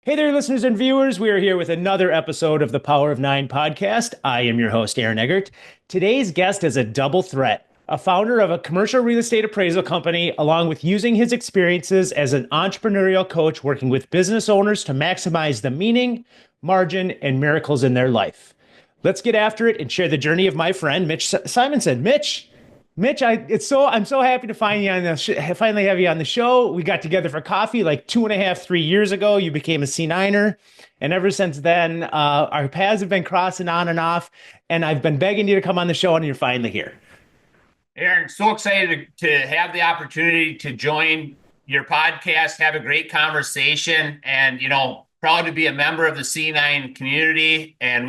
Hey there, listeners and viewers. We are here with another episode of the Power of Nine podcast. I am your host, Aaron Eggert. Today's guest is a double threat, a founder of a commercial real estate appraisal company, along with using his experiences as an entrepreneurial coach working with business owners to maximize the meaning, margin, and miracles in their life. Let's get after it and share the journey of my friend, Mitch Simonson. Mitch, I'm so happy to finally have you on the show. We got together for coffee like 2.5, 3 years ago. You became a C9er, and ever since then, our paths have been crossing on and off. And I've been begging you to come on the show, and you're finally here. Aaron, so excited to have the opportunity to join your podcast, have a great conversation, and proud to be a member of the C9 community. And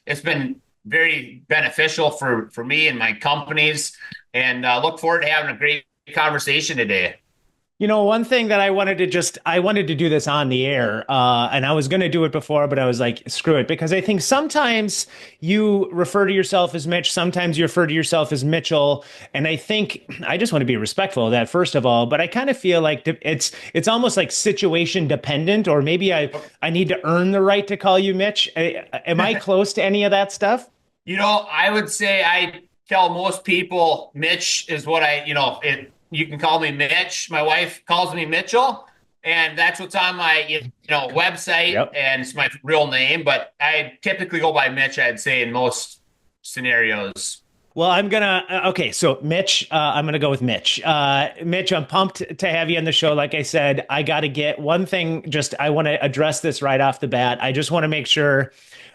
it's been very beneficial for me and my companies, and look forward to having a great conversation today. One thing that I wanted to do this on the air, and I was going to do it before, but I was like, screw it, because I think sometimes you refer to yourself as Mitch, sometimes you refer to yourself as Mitchell, and I think I just want to be respectful of that, first of all, but I kind of feel like it's almost like situation dependent, or maybe I need to earn the right to call you Mitch. Am I close to any of that stuff? I would say I tell most people Mitch is what you can call me Mitch. My wife calls me Mitchell, and that's what's on my website. Yep. And it's my real name, but I typically go by Mitch, I'd say, in most scenarios. Well, okay, so Mitch, I'm gonna go with Mitch. Mitch, I'm pumped to have you on the show. Like I said, I got to get one thing, I want to address this right off the bat. I just want to make sure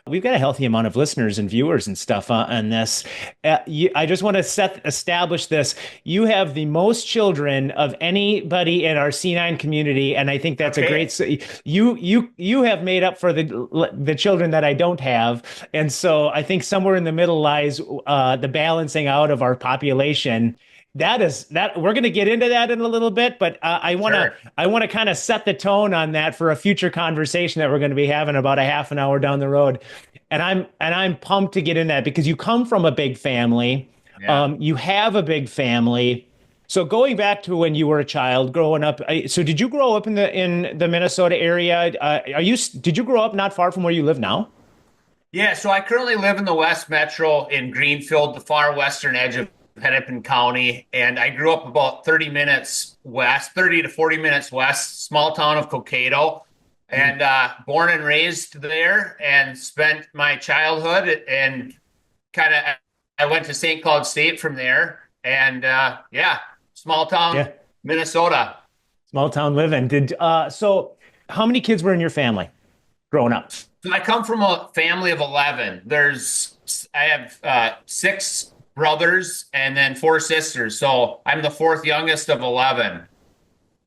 we've got a healthy amount of listeners and viewers and stuff on this. I just want to establish this. You have the most children of anybody in our C9 community, and I think that's Okay. a great. You have made up for the children that I don't have, and so I think somewhere in the middle lies the balancing out of our population. That we're going to get into that in a little bit, but Sure. I want to kind of set the tone on that for a future conversation that we're going to be having about a half an hour down the road. And I'm pumped to get in that because you come from a big family. Yeah. You have a big family. So going back to when you were a child growing up, so did you grow up in the Minnesota area? Did you grow up not far from where you live now? Yeah, so I currently live in the West Metro in Greenfield, the far western edge of Hennepin County, and I grew up about 30 minutes west, 30 to 40 minutes west, small town of Cokato, and born and raised there, and spent my childhood and kind of I went to St. Cloud State from there, and yeah, small town Yeah, Minnesota. small town living. So how many kids were in your family growing up? So I come from a family of 11. I have six brothers and then four sisters. So I'm the fourth youngest of 11.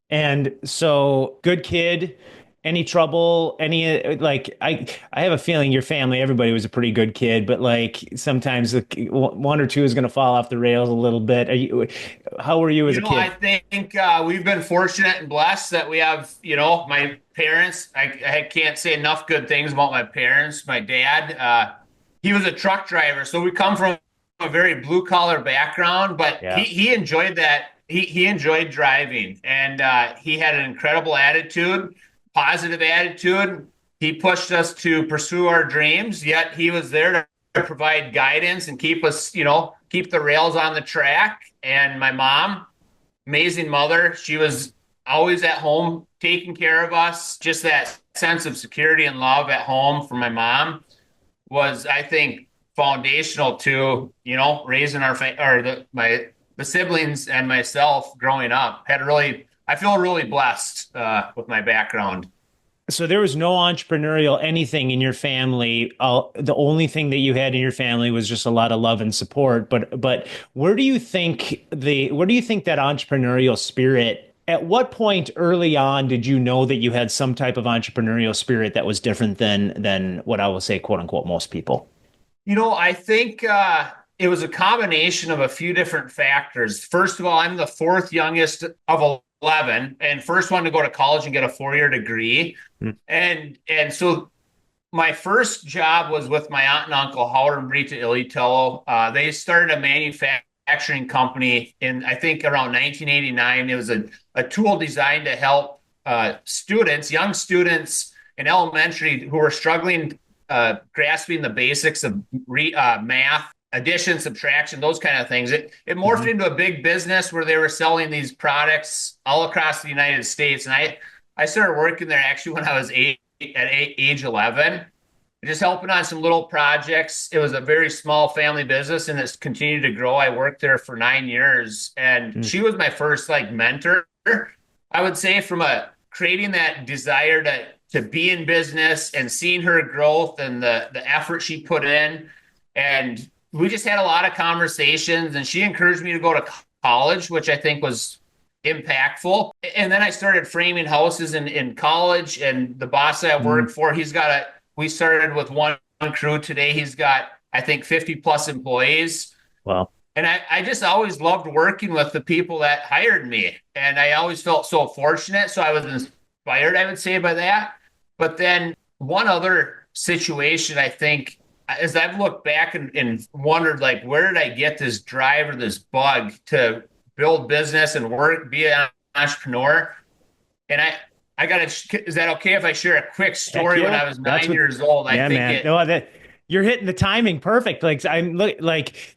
And so, good kid. Any trouble? I have a feeling your family, everybody was a pretty good kid, but like sometimes one or two is going to fall off the rails a little bit. How were you as a I kid? think we've been fortunate and blessed that we have, my parents. I can't say enough good things about my parents. My dad, he was a truck driver. So we come from a very blue collar background, but Yeah. he enjoyed that. He enjoyed driving, and he had an incredible attitude, positive attitude. He pushed us to pursue our dreams, yet he was there to provide guidance and keep us, keep the rails on the track. And my mom, amazing mother, she was always at home taking care of us. Just that sense of security and love at home from my mom was, I think, foundational to, raising the siblings and myself growing up. I feel really blessed with my background. So there was no entrepreneurial anything in your family. The only thing that you had in your family was just a lot of love and support. But where do you think that entrepreneurial spirit? At what point early on did you know that you had some type of entrepreneurial spirit that was different than what I will say, quote unquote, most people? I think it was a combination of a few different factors. First of all, I'm the fourth youngest of 11 and first one to go to college and get a 4-year degree. Hmm. And so my first job was with my aunt and uncle, Howard and Brita Ilitolo. They started a manufacturing company in, I think, around 1989. It was a tool designed to help young students in elementary who were struggling, grasping the basics of math, addition, subtraction, those kind of things. It morphed Mhm. into a big business where they were selling these products all across the United States. And I started working there actually when I was age 11, just helping on some little projects. It was a very small family business and it's continued to grow. I worked there for 9 years and Mm. she was my first like mentor. I would say from a creating that desire to be in business and seeing her growth and the effort she put in. And we just had a lot of conversations and she encouraged me to go to college, which I think was impactful. And then I started framing houses in college and the boss that I Mm. worked for, we started with one crew. Today he's got, I think, 50 plus employees. Wow. And I just always loved working with the people that hired me. And I always felt so fortunate. So I was inspired, I would say, by that. But then one other situation, I think, as I've looked back and wondered, like, where did I get this drive or this bug to build business and work, be an entrepreneur? And I got to, is that okay if I share a quick Heck story when yeah. I was That's nine what, years old? I yeah, think man. it, No, that you're hitting the timing perfect. Like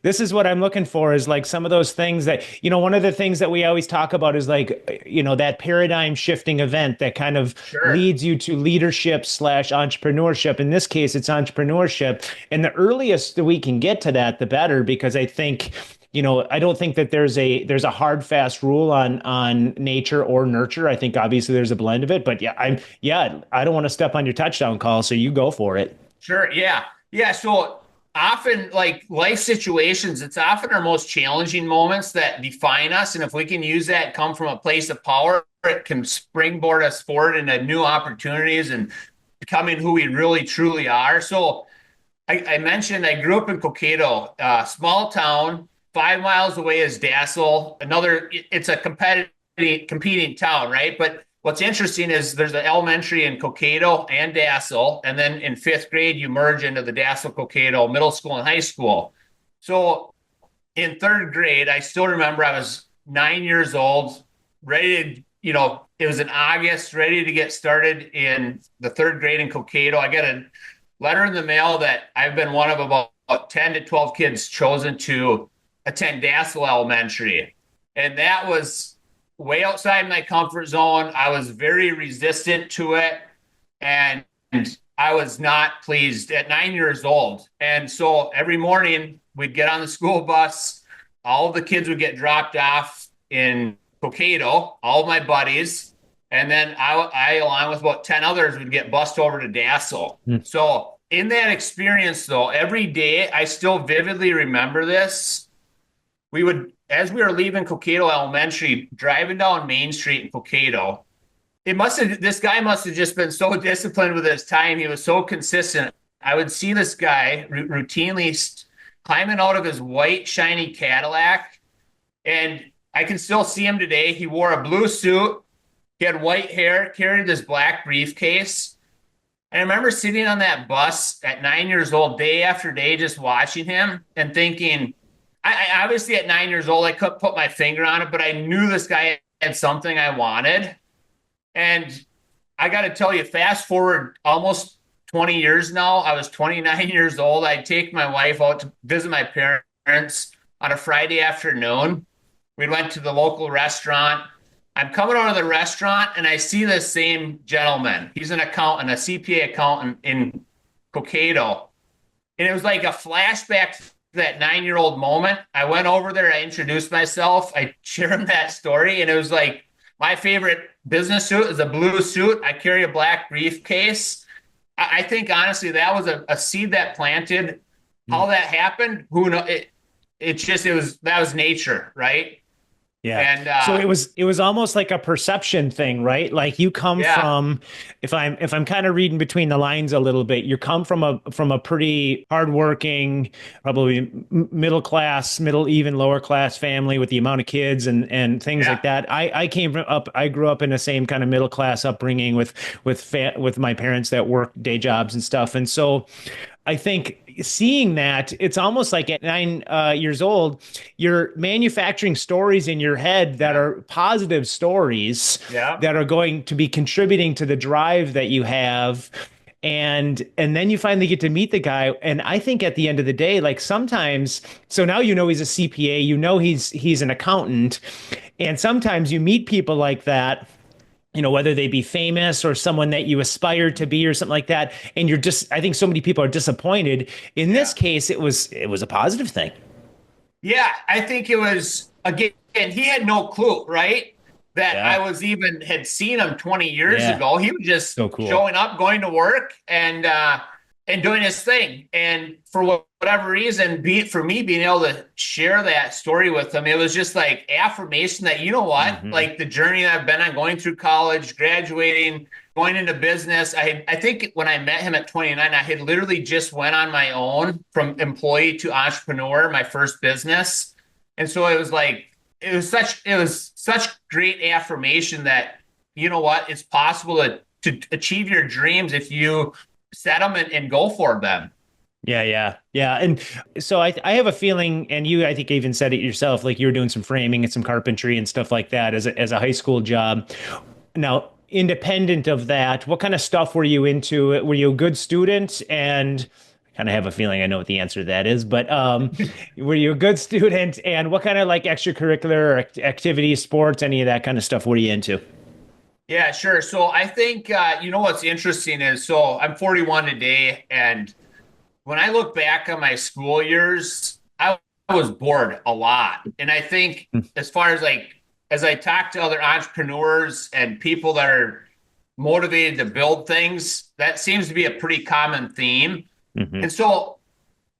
this is what I'm looking for is like some of those things that, one of the things that we always talk about is like, that paradigm shifting event that kind of sure. leads you to leadership slash entrepreneurship. In this case, it's entrepreneurship. And the earliest that we can get to that, the better, because I think, I don't think that there's a hard fast rule on nature or nurture. I think obviously there's a blend of it, but I don't want to step on your touchdown call, so you go for it. Sure. Yeah. Yeah. So often, like life situations, it's often our most challenging moments that define us. And if we can use that, come from a place of power, it can springboard us forward into new opportunities and becoming who we really truly are. So I mentioned I grew up in Cokato, small town. 5 miles away is Dassel. It's a competing town, right? But what's interesting is there's an elementary in Cokato and Dassel, and then in fifth grade you merge into the Dassel Cokato middle school and high school. So in third grade, I still remember I was 9 years old, ready to, it was in August, ready to get started in the third grade in Cokato. I got a letter in the mail that I've been one of about 10 to 12 kids chosen to attend Dassel Elementary. And that was way outside my comfort zone. I was very resistant to it. And I was not pleased at 9 years old. And so every morning we'd get on the school bus. All of the kids would get dropped off in Cokato, all of my buddies. And then I, along with about 10 others, would get bussed over to Dassel. Mm. So in that experience, though, every day, I still vividly remember this. As we were leaving Cokato Elementary, driving down Main Street in Cokato, this guy must have just been so disciplined with his time. He was so consistent. I would see this guy routinely climbing out of his white, shiny Cadillac. And I can still see him today. He wore a blue suit. He had white hair, carried this black briefcase. And I remember sitting on that bus at 9 years old, day after day, just watching him and thinking, I obviously at 9 years old, I couldn't put my finger on it, but I knew this guy had something I wanted. And I got to tell you, fast forward almost 20 years now, I was 29 years old. I'd take my wife out to visit my parents on a Friday afternoon. We went to the local restaurant. I'm coming out of the restaurant and I see this same gentleman. He's an accountant, a CPA accountant in Cokato. And it was like a flashback to that 9 year old moment. I went over there, I introduced myself, I shared him that story, and it was like my favorite business suit is a blue suit. I carry a black briefcase. I think honestly that was a seed that planted. How that happened, who knows? That was nature, right? Yeah. And So it was almost like a perception thing, right? Like you come yeah, from, if I'm kind of reading between the lines a little bit, you come from a pretty hardworking, probably middle class, even lower class family with the amount of kids and things yeah, like that. I grew up in the same kind of middle class upbringing with my parents that worked day jobs and stuff. And so I think seeing that, it's almost like at 9 years old, you're manufacturing stories in your head that Yeah. are positive stories Yeah. that are going to be contributing to the drive that you have. And then you finally get to meet the guy. And I think at the end of the day, like sometimes, so now you know he's a CPA, you know he's an accountant. And sometimes you meet people like that, whether they be famous or someone that you aspire to be or something like that. And you're just, I think so many people are disappointed. In this Yeah. case, it was a positive thing. Yeah, I think it was again, he had no clue, right? That I Yeah. was even had seen him 20 years Yeah. ago. He was just So cool. showing up, going to work and doing his thing. And for whatever reason, for me being able to share that story with him, it was just like affirmation that, you know what, Hmm. like the journey that I've been on, going through college, graduating, going into business. I think when I met him at 29, I had literally just went on my own from employee to entrepreneur, my first business. And so it was like it was such great affirmation that, you know what, it's possible to achieve your dreams if you set them and go for them. Yeah, yeah, yeah. And so I have a feeling, and you, I think, even said it yourself, like you were doing some framing and some carpentry and stuff like that as a high school job. Now, independent of that, what kind of stuff were you into? Were you a good student? And I kind of have a feeling I know what the answer to that is, but were you a good student? And what kind of like extracurricular activities, sports, any of that kind of stuff were you into? Yeah, sure. So I think you know what's interesting is, so I'm 41 today, and when I look back on my school years, I was bored a lot. And I think as far as like as I talk to other entrepreneurs and people that are motivated to build things, that seems to be a pretty common theme. Hmm. And so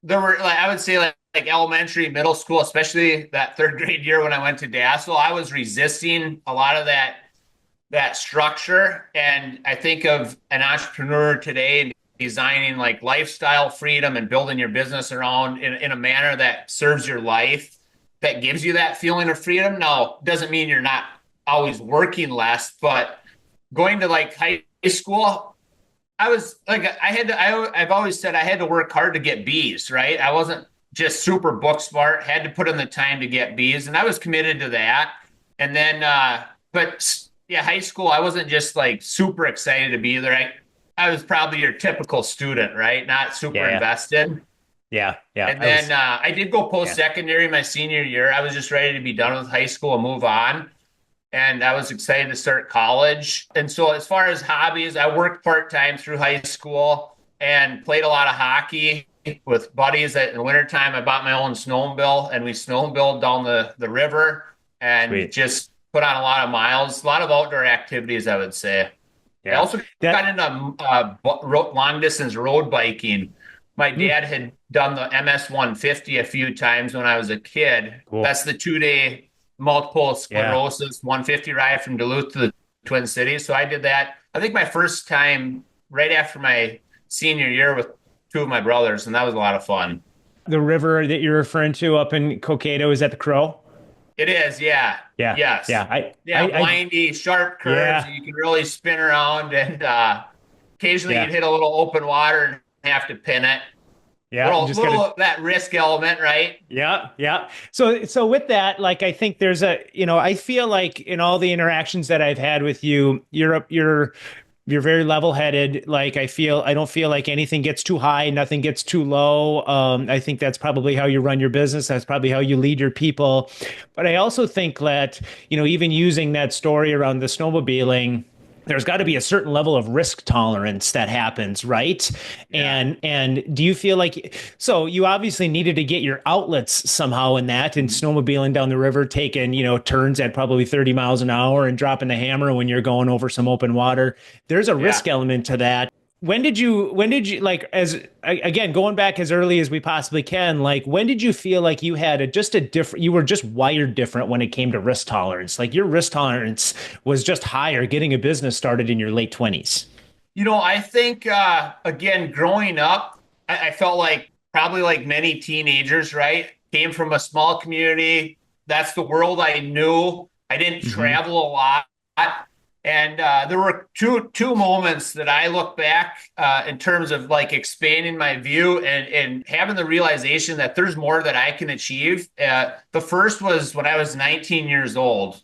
there were, like, I would say, like elementary, middle school, especially that third grade year when I went to Dassel, I was resisting a lot of that structure. And I think of an entrepreneur today and designing like lifestyle freedom and building your business around in a manner that serves your life, that gives you that feeling of freedom. Now, doesn't mean you're not always working less, but going to like high school, I was like, I've always said I had to work hard to get B's, right? I wasn't just super book smart, had to put in the time to get B's, and I was committed to that. And then, but yeah, high school, I wasn't just like super excited to be there. I was probably your typical student, right? Not super Yeah, yeah, invested. yeah, yeah. And I then was, I did go post yeah. secondary my senior year. I was just ready to be done with high school and move on. And I was excited to start college. And so, as far as hobbies, I worked part time through high school and played a lot of hockey with buddies. That in the wintertime, I bought my own snowmobile and we snowmobiled down the river and Sweet. just put on a lot of miles, a lot of outdoor activities, I would say. I Yeah. also got That, into long distance road biking. My hmm, dad had done the MS 150 a few times when I was a kid. cool. That's the 2 day multiple Yeah. sclerosis 150 ride from Duluth to the Twin Cities. So I did that. I think my first time right after my senior year with two of my brothers, and that was a lot of fun. The river that you're referring to up in Cokato, is that the Crow? It is, yeah. Yeah. Yeah. Yes. I, I, Yeah, I, windy, sharp curves. yeah. You can really spin around, and occasionally you'd Yeah. hit a little open water and have to pin it. Yeah. Little Just gotta, little of that risk element, right? yeah. Yeah. So with that, like, I think I feel like in all the interactions that I've had with you, you're very level-headed. Like I don't feel like anything gets too high, nothing gets too low. I think that's probably how you run your business. That's probably how you lead your people. But I also think that, even using that story around the snowmobiling, there's got to be a certain level of risk tolerance that happens, right? Yeah. And do you feel like, so you obviously needed to get your outlets somehow in that, and snowmobiling down the river, taking, turns at probably 30 miles an hour and dropping the hammer when you're going over some open water. There's a Yeah. risk element to that. When did you like, as again, going back as early as we possibly can, like when did you feel like you had just a different, you were just wired different when it came to risk tolerance? Like your risk tolerance was just higher getting a business started in your late 20s. I think again, growing up, I felt like probably like many teenagers, right? Came from a small community. That's the world I knew. I didn't Hmm. travel a lot. And there were two moments that I look back in terms of like expanding my view and having the realization that there's more that I can achieve. The first was when I was 19 years old.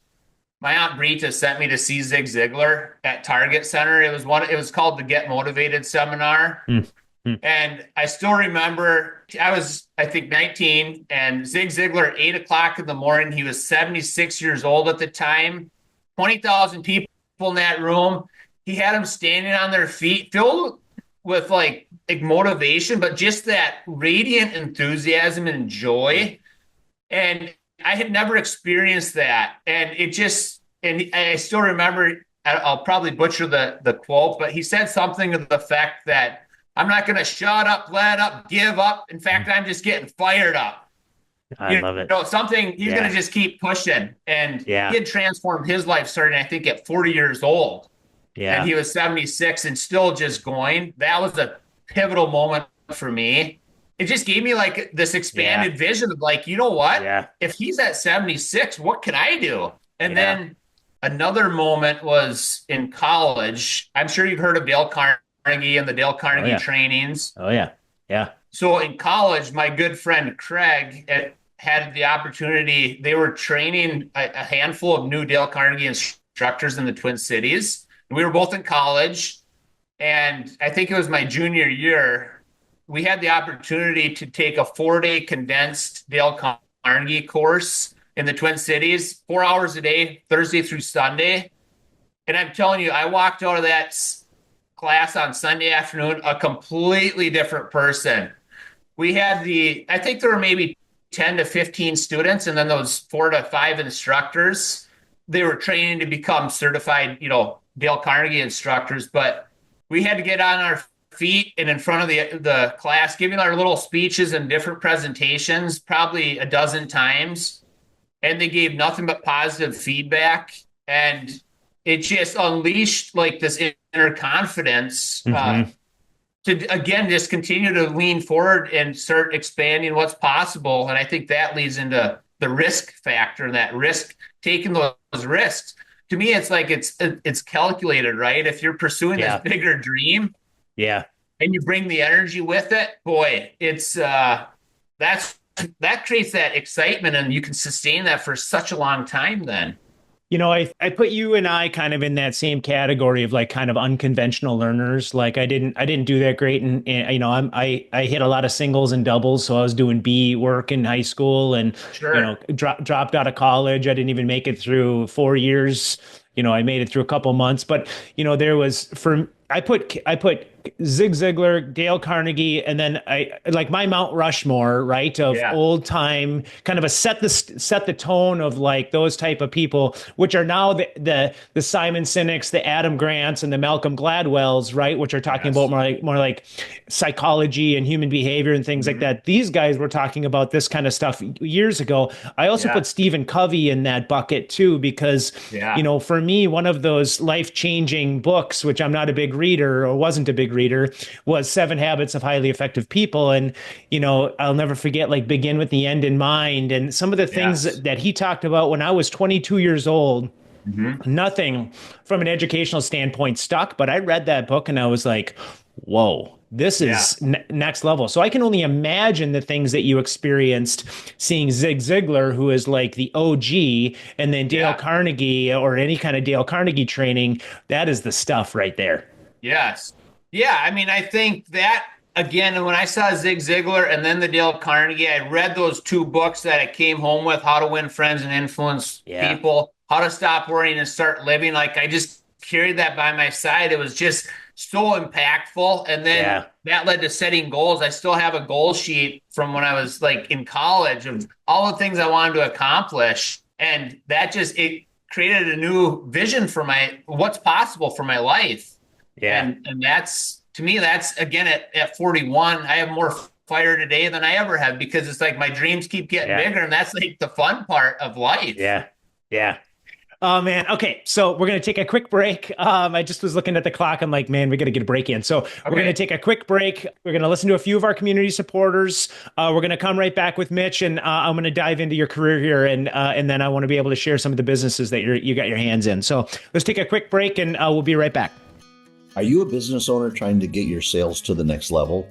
My aunt Brita sent me to see Zig Ziglar at Target Center. It was called the Get Motivated seminar. Mm-hmm. And I still remember I was, I think, 19, and Zig Ziglar, 8 o'clock in the morning. He was 76 years old at the time, 20,000 people in that room. He had them standing on their feet, filled with like motivation, but just that radiant enthusiasm and joy. And I had never experienced that. And I still remember, I'll probably butcher the quote, but he said something to the effect that I'm not going to shut up, let up, give up. In fact, I'm just getting fired up. I love it. Something he's going to just keep pushing. And he had transformed his life starting, I think, at 40 years old. Yeah. And he was 76 and still just going. That was a pivotal moment for me. It just gave me like this expanded vision of like, you know what? If he's at 76, what can I do? And then another moment was in college. I'm sure you've heard of Dale Carnegie and the Dale Carnegie trainings. Oh, yeah. Yeah. So in college, my good friend Craig had the opportunity. They were training a handful of new Dale Carnegie instructors in the Twin Cities. We were both in college. And I think it was my junior year. We had the opportunity to take a 4-day condensed Dale Carnegie course in the Twin Cities, 4 hours a day, Thursday through Sunday. And I'm telling you, I walked out of that class on Sunday afternoon a completely different person. We had I think there were maybe 10 to 15 students, and then those 4 to 5 instructors. They were training to become certified, Dale Carnegie instructors, but we had to get on our feet and in front of the class, giving our little speeches and different presentations, probably a dozen times. And they gave nothing but positive feedback. And it just unleashed like this inner confidence to, again, just continue to lean forward and start expanding what's possible. And I think that leads into the risk factor and that risk, taking those risks. To me, it's like it's calculated, right? If you're pursuing this bigger dream, and you bring the energy with it, boy, it's that creates that excitement, and you can sustain that for such a long time. Then, I put you and I kind of in that same category of like kind of unconventional learners. Like I didn't do that great, and I hit a lot of singles and doubles, so I was doing B work in high school, and dropped out of college. I didn't even make it through 4 years. I made it through a couple months, but I put Zig Ziglar, Dale Carnegie, and then I like my Mount Rushmore, right, of old time, kind of a set the tone of like those type of people, which are now the Simon Sinek's, the Adam Grants, and the Malcolm Gladwells, right, which are talking about more like psychology and human behavior and things like that. These guys were talking about this kind of stuff years ago. I also put Stephen Covey in that bucket too, because for me, one of those life-changing books, which I'm not a big reader or wasn't a big reader, was 7 Habits of Highly Effective People. And, I'll never forget, like, begin with the end in mind. And some of the things that he talked about when I was 22 years old, nothing from an educational standpoint stuck, but I read that book and I was like, whoa, this is next level. So I can only imagine the things that you experienced seeing Zig Ziglar, who is like the OG, and then Dale Carnegie, or any kind of Dale Carnegie training. That is the stuff right there. Yes. Yeah. I mean, I think that, again, when I saw Zig Ziglar and then the Dale Carnegie, I read those 2 books that I came home with, How to Win Friends and Influence People, How to Stop Worrying and Start Living. Like, I just carried that by my side. It was just so impactful. And then that led to setting goals. I still have a goal sheet from when I was like in college of all the things I wanted to accomplish. And that it created a new vision for what's possible for my life. Yeah. And that's, to me, that's, again, at 41, I have more fire today than I ever have, because it's like my dreams keep getting bigger, and that's like the fun part of life. Yeah. Yeah. Oh man. Okay. So we're going to take a quick break. I just was looking at the clock. I'm like, man, we got to get a break in. So we're going to Okay. take a quick break. We're going to listen to a few of our community supporters. We're going to come right back with Mitch, and I'm going to dive into your career here, and then I want to be able to share some of the businesses that you got your hands in. So let's take a quick break, and we'll be right back. Are you a business owner trying to get your sales to the next level?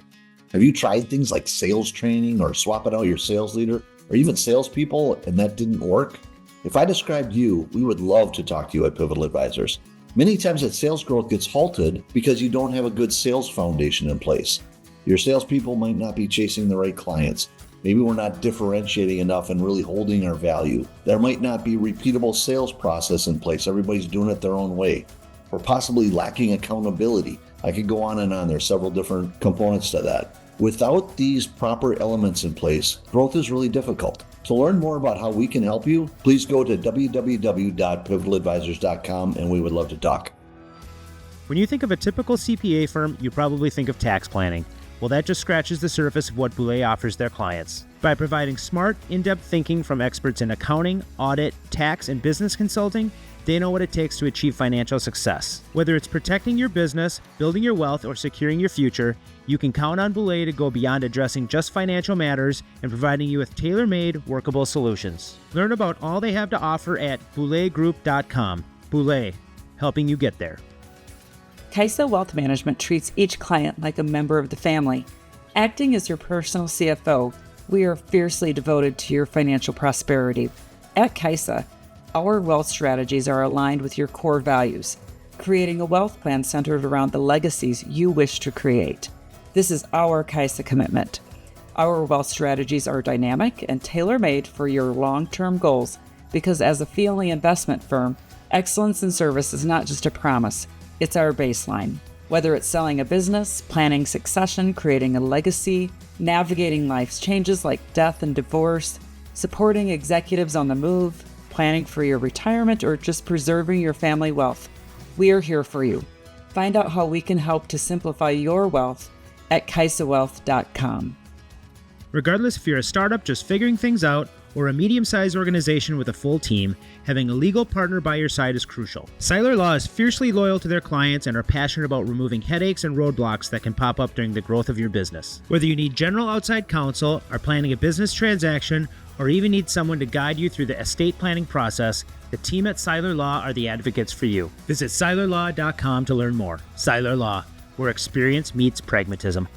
Have you tried things like sales training or swapping out your sales leader or even salespeople and that didn't work? If I described you, we would love to talk to you at Pivotal Advisors. Many times that sales growth gets halted because you don't have a good sales foundation in place. Your salespeople might not be chasing the right clients. Maybe we're not differentiating enough and really holding our value. There might not be repeatable sales process in place. Everybody's doing it their own way. Or possibly lacking accountability. I could go on and on. There's several different components to that. Without these proper elements in place, growth is really difficult. To learn more about how we can help you, please go to www.pivotadvisors.com and we would love to talk. When you think of a typical CPA firm, you probably think of tax planning. Well, that just scratches the surface of what Boulay offers their clients. By providing smart, in-depth thinking from experts in accounting, audit, tax, and business consulting, they know what it takes to achieve financial success. Whether it's protecting your business, building your wealth, or securing your future, you can count on Boulay to go beyond addressing just financial matters and providing you with tailor-made, workable solutions. Learn about all they have to offer at bouleygroup.com. Boulay, helping you get there. Kaisa Wealth Management treats each client like a member of the family. Acting as your personal CFO, we are fiercely devoted to your financial prosperity. At Kaisa, our wealth strategies are aligned with your core values, creating a wealth plan centered around the legacies you wish to create. This is our Kaisa commitment. Our wealth strategies are dynamic and tailor-made for your long-term goals because as a family investment firm, excellence in service is not just a promise, it's our baseline. Whether it's selling a business, planning succession, creating a legacy, navigating life's changes like death and divorce, supporting executives on the move, planning for your retirement, or just preserving your family wealth, we are here for you. Find out how we can help to simplify your wealth at kaisawealth.com. Regardless if you're a startup just figuring things out or a medium-sized organization with a full team, having a legal partner by your side is crucial. Seiler Law is fiercely loyal to their clients and are passionate about removing headaches and roadblocks that can pop up during the growth of your business. Whether you need general outside counsel, are planning a business transaction, or even need someone to guide you through the estate planning process, the team at Seiler Law are the advocates for you. Visit seilerlaw.com to learn more. Seiler Law, where experience meets pragmatism.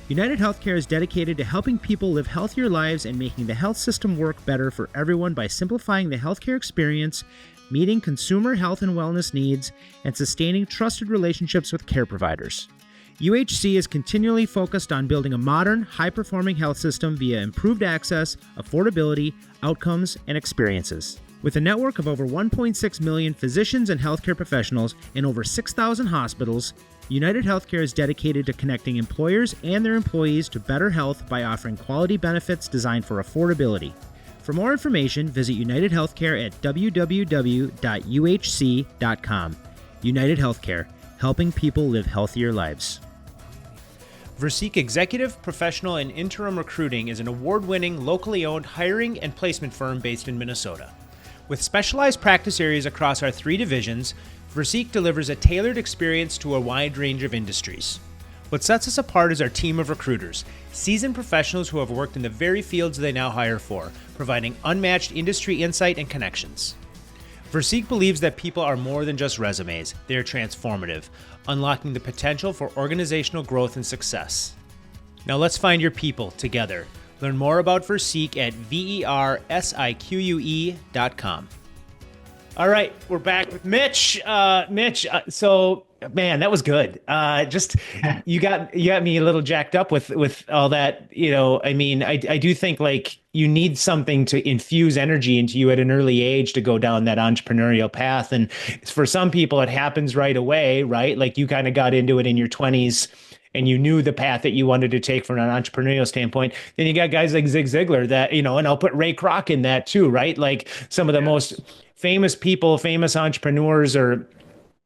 United Healthcare is dedicated to helping people live healthier lives and making the health system work better for everyone by simplifying the healthcare experience, meeting consumer health and wellness needs, and sustaining trusted relationships with care providers. UHC is continually focused on building a modern, high-performing health system via improved access, affordability, outcomes, and experiences. With a network of over 1.6 million physicians and healthcare professionals in over 6,000 hospitals, United Healthcare is dedicated to connecting employers and their employees to better health by offering quality benefits designed for affordability. For more information, visit United Healthcare at www.uhc.com. United Healthcare, helping people live healthier lives. Versique Executive, Professional, and Interim Recruiting is an award-winning, locally owned hiring and placement firm based in Minnesota. With specialized practice areas across our 3 divisions, Versique delivers a tailored experience to a wide range of industries. What sets us apart is our team of recruiters, seasoned professionals who have worked in the very fields they now hire for, providing unmatched industry insight and connections. Versique believes that people are more than just resumes, they are transformative, unlocking the potential for organizational growth and success. Now let's find your people together. Learn more about Versique at versique.com. All right, we're back with Mitch. Mitch, so man, that was good. Just you got me a little jacked up with all that. You know, I mean, I do think like you need something to infuse energy into you at an early age to go down that entrepreneurial path. And for some people, it happens right away, right? Like you kind of got into it in your 20s. And you knew the path that you wanted to take from an entrepreneurial standpoint. Then you got guys like Zig Ziglar that, you know, and I'll put Ray Kroc in that too, right? Like some of the most famous people, famous entrepreneurs are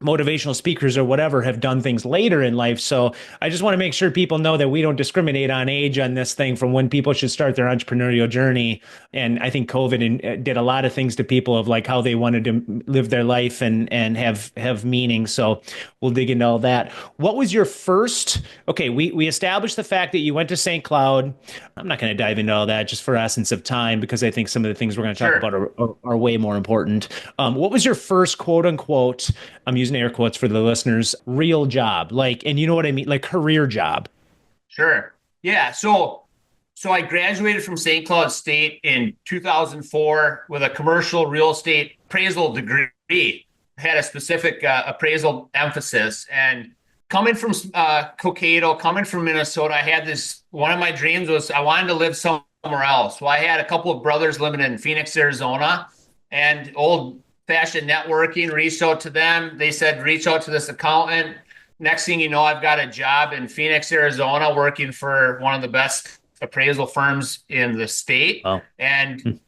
motivational speakers or whatever have done things later in life. So I just want to make sure people know that we don't discriminate on age on this thing from when people should start their entrepreneurial journey. And I think COVID did a lot of things to people of like how they wanted to live their life and have meaning. So we'll dig into all that. What was your first? Okay, we established the fact that you went to St. Cloud. I'm not going to dive into all that just for essence of time, because I think some of the things we're going to talk about are way more important. What was your first quote unquote, I'm using air quotes for the listeners, real job? Like, and you know what I mean? Like career job. Sure. Yeah. So I graduated from St. Cloud State in 2004 with a commercial real estate appraisal degree. Had a specific appraisal emphasis. And coming from Cokato, coming from Minnesota, I had this, one of my dreams was I wanted to live somewhere else. So I had a couple of brothers living in Phoenix, Arizona, and old-fashioned networking, reached out to them. They said, reach out to this accountant. Next thing you know, I've got a job in Phoenix, Arizona, working for one of the best appraisal firms in the state. Oh. And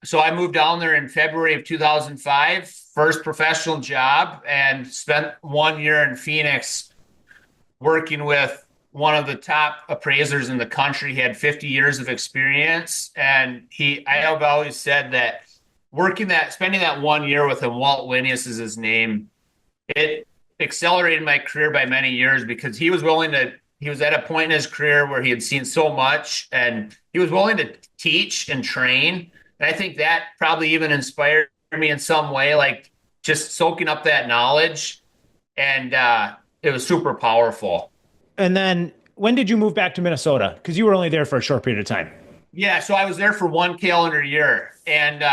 so I moved down there in February of 2005, first professional job, and spent 1 year in Phoenix working with one of the top appraisers in the country. He had 50 years of experience. And I have always said that spending that 1 year with him, Walt Winius is his name, it accelerated my career by many years, because he was at a point in his career where he had seen so much and he was willing to teach and train. And I think that probably even inspired me in some way, like just soaking up that knowledge. And it was super powerful. And then when did you move back to Minnesota? Because you were only there for a short period of time. Yeah, so I was there for 1 calendar year, and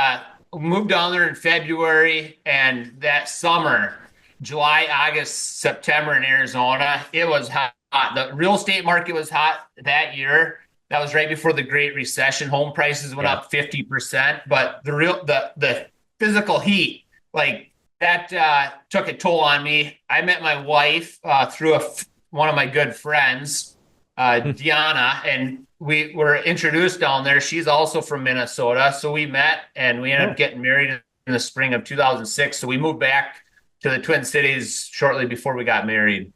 moved down there in February. And that summer, July, August, September in Arizona, it was hot. The real estate market was hot that year. That was right before the Great Recession. Home prices went up 50%, but the physical heat, like that, took a toll on me. I met my wife through one of my good friends, Deanna, and we were introduced down there. She's also from Minnesota, so we met and we ended up getting married in the spring of 2006. So we moved back to the Twin Cities shortly before we got married.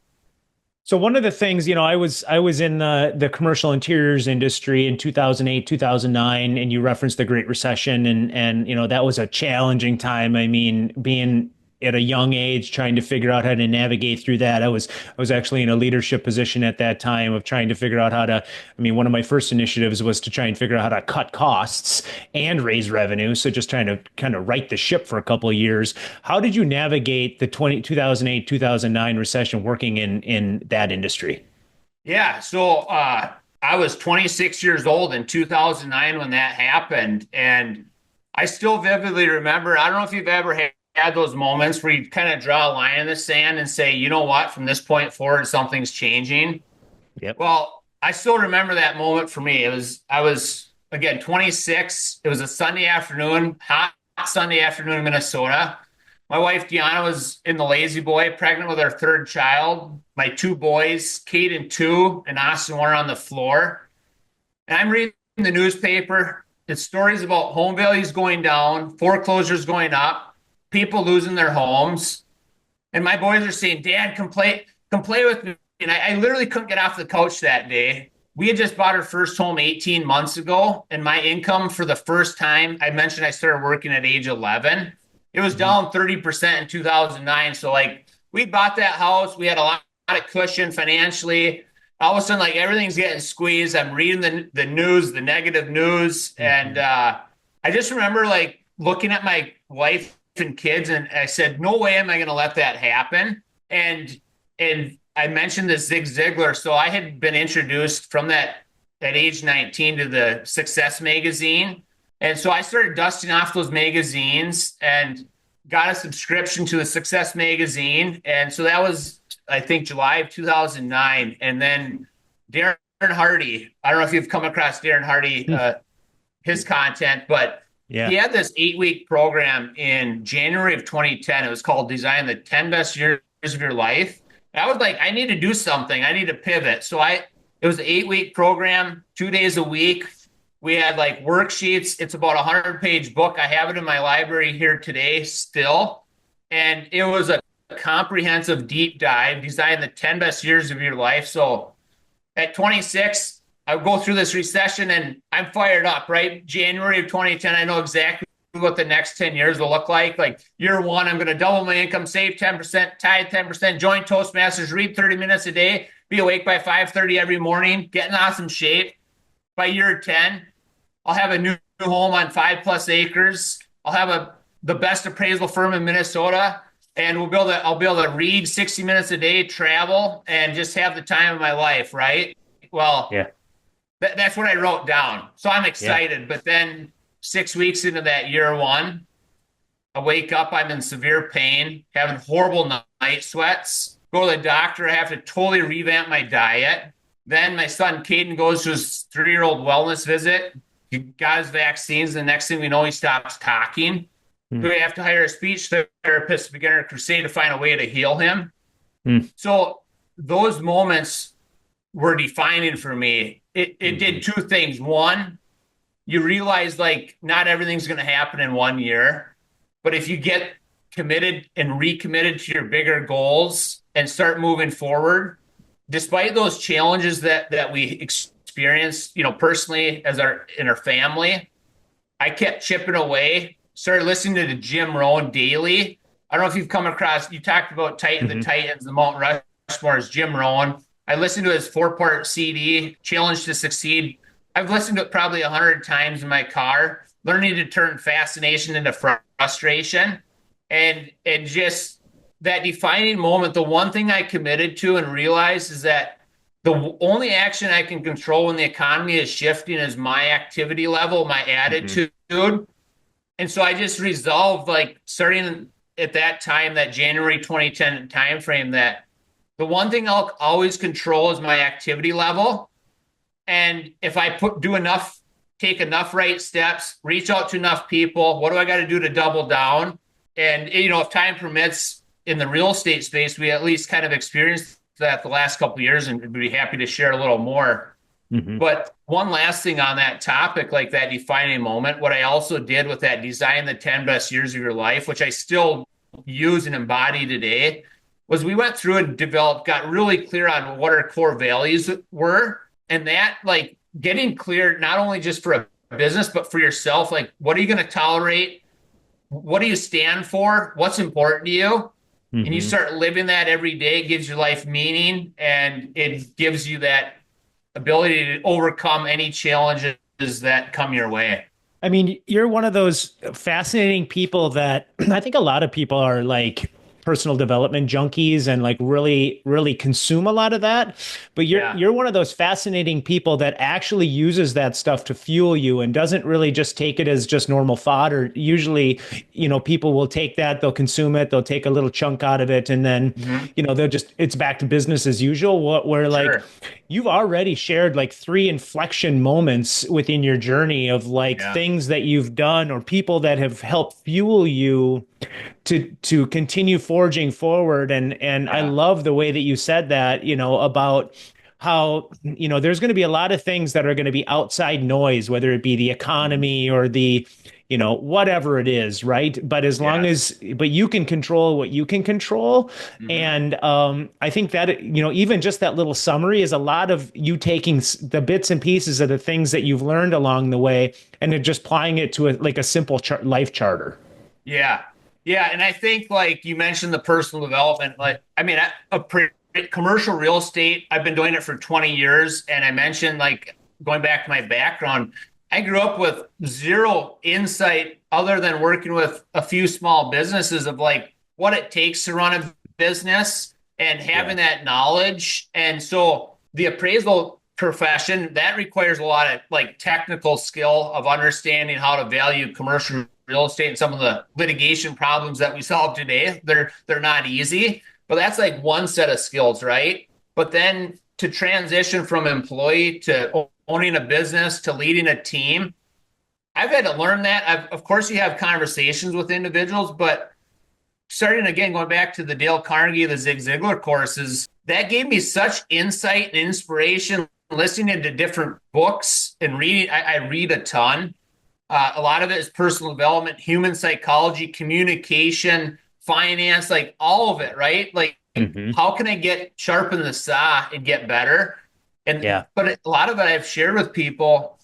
So one of the things, I was in the commercial interiors industry in 2008, 2009, and you referenced the Great Recession, and that was a challenging time. I mean, being at a young age, trying to figure out how to navigate through that. I was actually in a leadership position at that time of trying to figure out one of my first initiatives was to try and figure out how to cut costs and raise revenue. So just trying to kind of right the ship for a couple of years. How did you navigate the 2008, 2009 recession working in that industry? Yeah. So I was 26 years old in 2009 when that happened. And I still vividly remember, I don't know if you've ever had those moments where you kind of draw a line in the sand and say, you know what, from this point forward, something's changing. Yep. Well, I still remember that moment for me. I was again, 26. It was a Sunday afternoon, hot Sunday afternoon in Minnesota. My wife, Deanna, was in the Lazy Boy, pregnant with our third child. My 2 boys, Kate and 2, and Austin were on the floor. And I'm reading the newspaper. It's stories about home values going down, foreclosures going up, people losing their homes. And my boys are saying, Dad, come play with me. And I literally couldn't get off the couch that day. We had just bought our first home 18 months ago. And my income for the first time, I mentioned I started working at age 11. It was down 30% in 2009. So we bought that house. We had a lot of cushion financially. All of a sudden, everything's getting squeezed. I'm reading the news, the negative news. And I just remember looking at my wife and kids, and I said, no way am I going to let that happen. And I mentioned the Zig Ziglar. So I had been introduced from that at age 19 to the Success magazine. And so I started dusting off those magazines and got a subscription to the Success magazine. And so that was, I think, July of 2009. And then Darren Hardy, I don't know if you've come across Darren Hardy, his content, but yeah, he had this 8-week program in January of 2010. It was called Design the 10 Best Years of Your Life. And I was like, I need to do something. I need to pivot. So it was an 8-week program, 2 days a week. We had worksheets. It's about a 100-page book. I have it in my library here today still. And it was a comprehensive deep dive, design the 10 best years of your life. So at 26, I go through this recession and I'm fired up, right? January of 2010, I know exactly what the next 10 years will look like. Like year one, I'm going to double my income, save 10%, tithe 10%, join Toastmasters, read 30 minutes a day, be awake by 5:30 every morning, get in awesome shape. By year 10, I'll have a new home on 5+ acres. I'll have the best appraisal firm in Minnesota. And I'll be able to read 60 minutes a day, travel, and just have the time of my life, right? Well, Yeah. That's what I wrote down. So I'm excited. Yeah. But then 6 weeks into that year one, I wake up, I'm in severe pain, having horrible night sweats. Go to the doctor, I have to totally revamp my diet. Then my son Caden goes to his 3-year-old wellness visit. He got his vaccines. The next thing we know, he stops talking. So we have to hire a speech therapist to begin our crusade to find a way to heal him. So those moments were defining for me. It did two things. One, you realize like not everything's going to happen in 1 year, but if you get committed and recommitted to your bigger goals and start moving forward, despite those challenges that we experienced, personally in our family, I kept chipping away. Started listening to the Jim Rohn daily. I don't know if you've come across, you talked about the Titans, the Mount Rushmore's Jim Rohn. I listened to his 4-part CD, Challenge to Succeed. I've listened to it probably 100 times in my car, learning to turn fascination into frustration. And just that defining moment, the one thing I committed to and realized is that the only action I can control when the economy is shifting is my activity level, my attitude. And so I just resolved, like starting at that time, that January 2010 timeframe, that the one thing I'll always control is my activity level. And if I take enough right steps, reach out to enough people, what do I got to do to double down? And, if time permits in the real estate space, we at least kind of experienced that the last couple of years, and we'd be happy to share a little more. But one last thing on that topic, like that defining moment, what I also did with that design the 10 best years of your life, which I still use and embody today, was we went through and got really clear on what our core values were. And that, like, getting clear, not only just for a business, but for yourself, like, what are you going to tolerate? What do you stand for? What's important to you? And you start living that every day. It gives your life meaning, and it gives you that ability to overcome any challenges that come your way. I mean, you're one of those fascinating people that I think a lot of people are like personal development junkies and like really, really consume a lot of that. But you're one of those fascinating people that actually uses that stuff to fuel you and doesn't really just take it as just normal fodder. Usually, people will take that, they'll consume it, they'll take a little chunk out of it, and then, it's back to business as usual. Where like you've already shared like 3 inflection moments within your journey of like things that you've done or people that have helped fuel you to continue forging forward. And I love the way that you said that, about how, there's going to be a lot of things that are going to be outside noise, whether it be the economy or the, whatever it is. Right. But as long as you can control what you can control. And I think that, even just that little summary is a lot of you taking the bits and pieces of the things that you've learned along the way and then just applying it to a simple life charter. Yeah. Yeah. And I think, like you mentioned, the personal development, commercial real estate, I've been doing it for 20 years. And I mentioned, like, going back to my background, I grew up with zero insight other than working with a few small businesses of like what it takes to run a business and having that knowledge. And so the appraisal profession, that requires a lot of like technical skill of understanding how to value commercial real estate and some of the litigation problems that we solve today. They're not easy, but that's like one set of skills, right? But then to transition from employee to owning a business to leading a team, I've had to learn that. Of course, you have conversations with individuals, but starting again, going back to the Dale Carnegie, the Zig Ziglar courses, that gave me such insight and inspiration, listening to different books and reading. I read a ton. A lot of it is personal development, human psychology, communication, finance, like all of it, right? Like Hmm. how can I sharpen the saw and get better? Yeah. But a lot of it I've shared with people,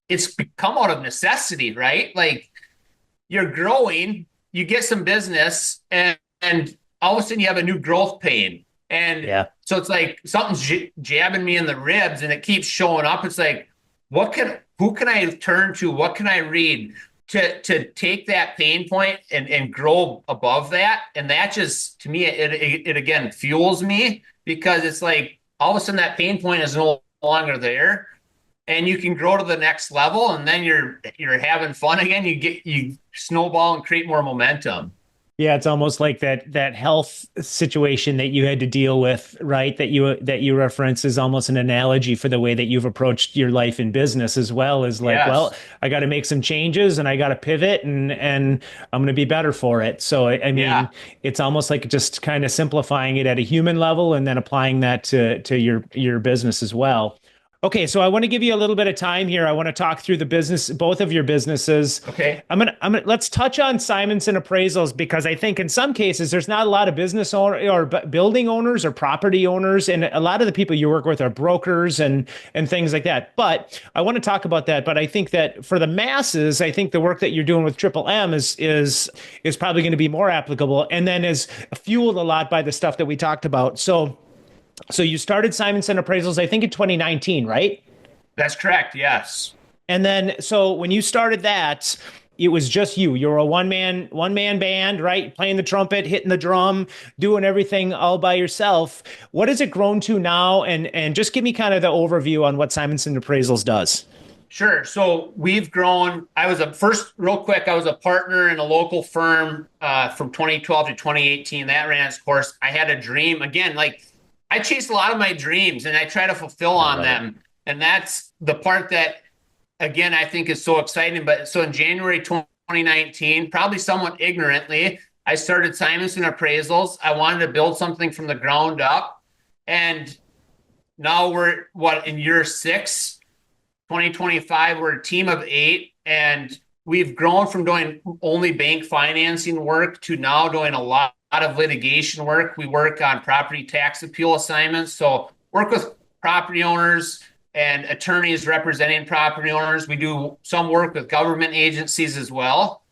it's become out of necessity, right? Like you're growing, you get some business, and all of a sudden you have a new growth pain. And Yeah. so it's like something's jabbing me in the ribs and it keeps showing up. It's like, who can I turn to? What can I read to take that pain point and grow above that? And that just, to me, it again fuels me because it's like all of a sudden that pain point is no longer there and you can grow to the next level and then you're having fun again. You snowball and create more momentum. Yeah, it's almost like that health situation that you had to deal with, right? That you reference is almost an analogy for the way that you've approached your life in business as well, as like, well, Yes. I got to make some changes and I got to pivot and I'm going to be better for it. So I mean, Yeah. it's almost like just kind of simplifying it at a human level and then applying that to your business as well. Okay, so I want to give you a little bit of time here. I want to talk through the business, both of your businesses. Okay. Let's touch on Simonson Appraisals because I think in some cases there's not a lot of business owner or building owners or property owners, and a lot of the people you work with are brokers and things like that. But I want to talk about that. But I think that for the masses, I think the work that you're doing with Triple M is probably going to be more applicable, and then is fueled a lot by the stuff that we talked about. So you started Simonson Appraisals, I think in 2019, right? That's correct. Yes. And then, so when you started that, it was just you. You were a one man band, right? Playing the trumpet, hitting the drum, doing everything all by yourself. What has it grown to now? And just give me kind of the overview on what Simonson Appraisals does. Sure. So we've grown. Real quick, I was a partner in a local firm from 2012 to 2018. That ran its course. I had a dream. Again, like I chase a lot of my dreams and I try to fulfill I on love it. them. And that's the part that, again, I think is so exciting. But so in January 2019, probably somewhat ignorantly, I started Simonson Appraisals. I wanted to build something from the ground up. And now we're in year 6, 2025. We're a team of 8. And we've grown from doing only bank financing work to now doing a lot of litigation work. We work on property tax appeal assignments. So work with property owners and attorneys representing property owners. We do some work with government agencies as well.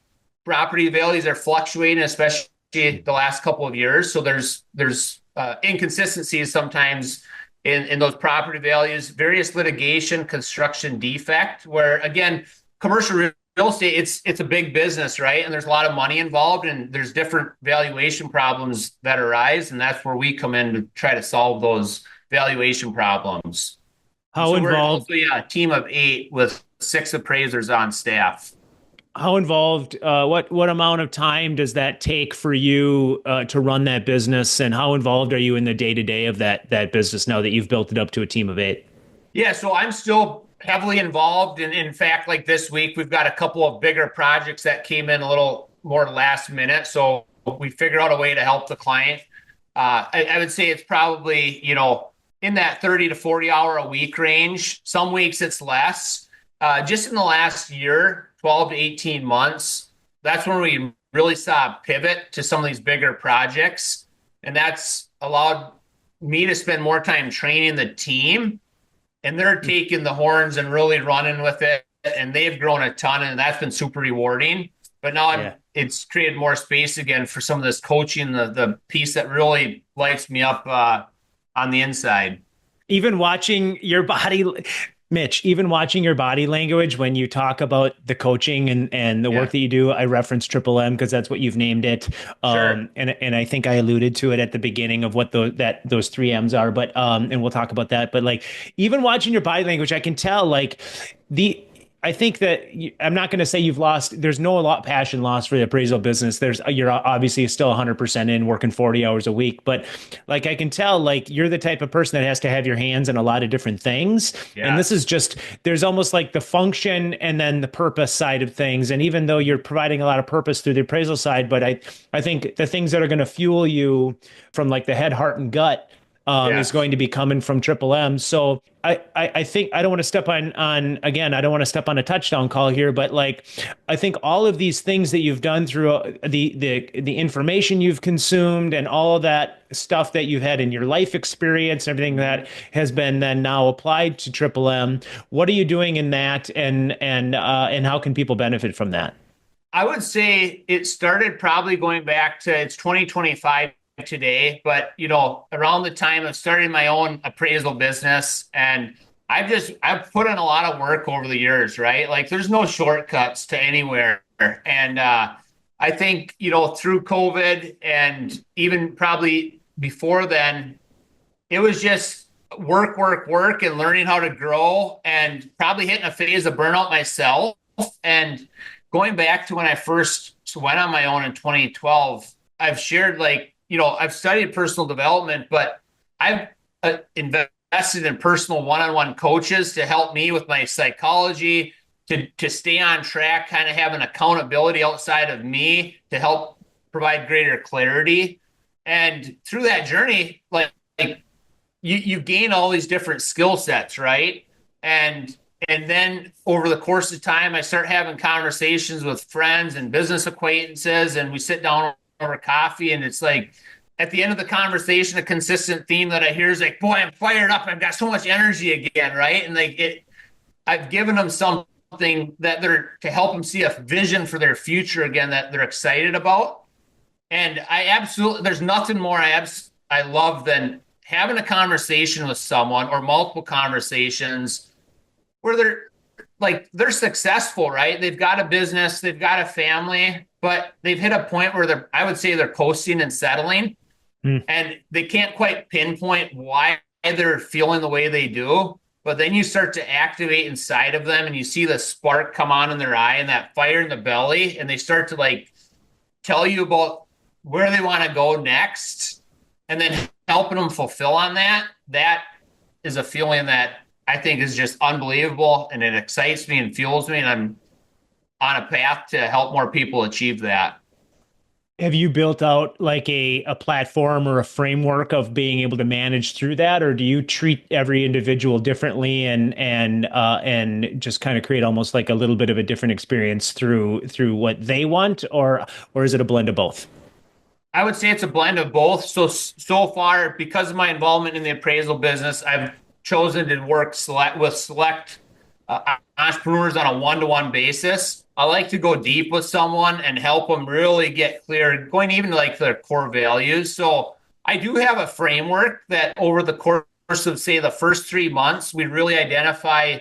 Property values are fluctuating, especially the last couple of years. So there's inconsistencies sometimes in those property values, various litigation, construction defect, where again, commercial real estate, it's a big business, right? And there's a lot of money involved and there's different valuation problems that arise. And that's where we come in to try to solve those valuation problems. How So we're involved also, yeah, a team of 8 with 6 appraisers on staff. how involved what amount of time does that take for you to run that business, and how involved are you in the day-to-day of that business now that you've built it up to a team of 8? Yeah, so I'm still heavily involved. And in fact, like this week, we've got a couple of bigger projects that came in a little more last minute. So we figured out a way to help the client. I would say it's probably, in that 30 to 40 hour a week range. Some weeks it's less. Just in the last year, 12 to 18 months, that's when we really saw a pivot to some of these bigger projects. And that's allowed me to spend more time training the team, and they're taking the horns and really running with it. And they've grown a ton, and that's been super rewarding. But now Yeah. it's created more space again for some of this coaching, the piece that really lights me up on the inside. Even watching your body, Mitch, even watching your body language when you talk about the coaching and the Yeah. work that you do. I reference Triple M because that's what you've named it. Sure. And I think I alluded to it at the beginning of what those 3 M's are, but and we'll talk about that. But like even watching your body language, I can tell like I think that I'm not going to say you've lost. There's no passion lost for the appraisal business. You're obviously still 100% in, working 40 hours a week. But like I can tell, like you're the type of person that has to have your hands in a lot of different things. And this is Yes. there's almost like the function and then the purpose side of things. And even though you're providing a lot of purpose through the appraisal side, but I think the things that are going to fuel you from like the head, heart, and gut is going to be coming from Triple M. So I think I don't want to step on again, I don't want to step on a touchdown call here, but like I think all of these things that you've done through the information you've consumed and all of that stuff that you've had in your life experience, everything that has been then now applied to Triple M. What are you doing in that, and how can people benefit from that? I would say it started probably going back to it's 2025 today, but around the time of starting my own appraisal business, and I've put in a lot of work over the years, right? Like there's no shortcuts to anywhere. And I think, through COVID and even probably before then, it was just work, and learning how to grow, and probably hitting a phase of burnout myself. And going back to when I first went on my own in 2012, I've shared I've studied personal development, but I've invested in personal one-on-one coaches to help me with my psychology, to stay on track, kind of have an accountability outside of me to help provide greater clarity. And through that journey, like you gain all these different skill sets, right? And then over the course of time, I start having conversations with friends and business acquaintances, and we sit down over coffee, and it's like at the end of the conversation, a consistent theme that I hear is like, boy, I'm fired up. I've got so much energy again, right? And I've given them something that to help them see a vision for their future again that they're excited about. And there's nothing more I love than having a conversation with someone or multiple conversations where they're successful, right? They've got a business, they've got a family, but they've hit a point where I would say they're coasting and settling, and they can't quite pinpoint why they're feeling the way they do. But then you start to activate inside of them, and you see the spark come on in their eye and that fire in the belly, and they start to tell you about where they want to go next, and then helping them fulfill on that. That is a feeling that I think is just unbelievable, and it excites me and fuels me, and I'm on a path to help more people achieve that. Have you built out like a platform or a framework of being able to manage through that, or do you treat every individual differently and just kind of create almost like a little bit of a different experience through what they want, or is it a blend of both? I would say it's a blend of both. So far, because of my involvement in the appraisal business, I've chosen to work with select entrepreneurs on a one-to-one basis. I like to go deep with someone and help them really get clear, going even to their core values. So I do have a framework that over the course of, say, the first 3 months, we really identify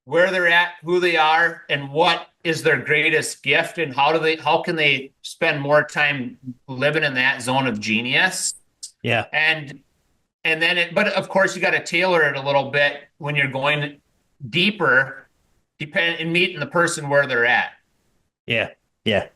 where they're at, who they are, and what is their greatest gift, and how can they spend more time living in that zone of genius. Yeah. And then but of course you got to tailor it a little bit when you're going deeper, and meeting the person where they're at. Yeah. And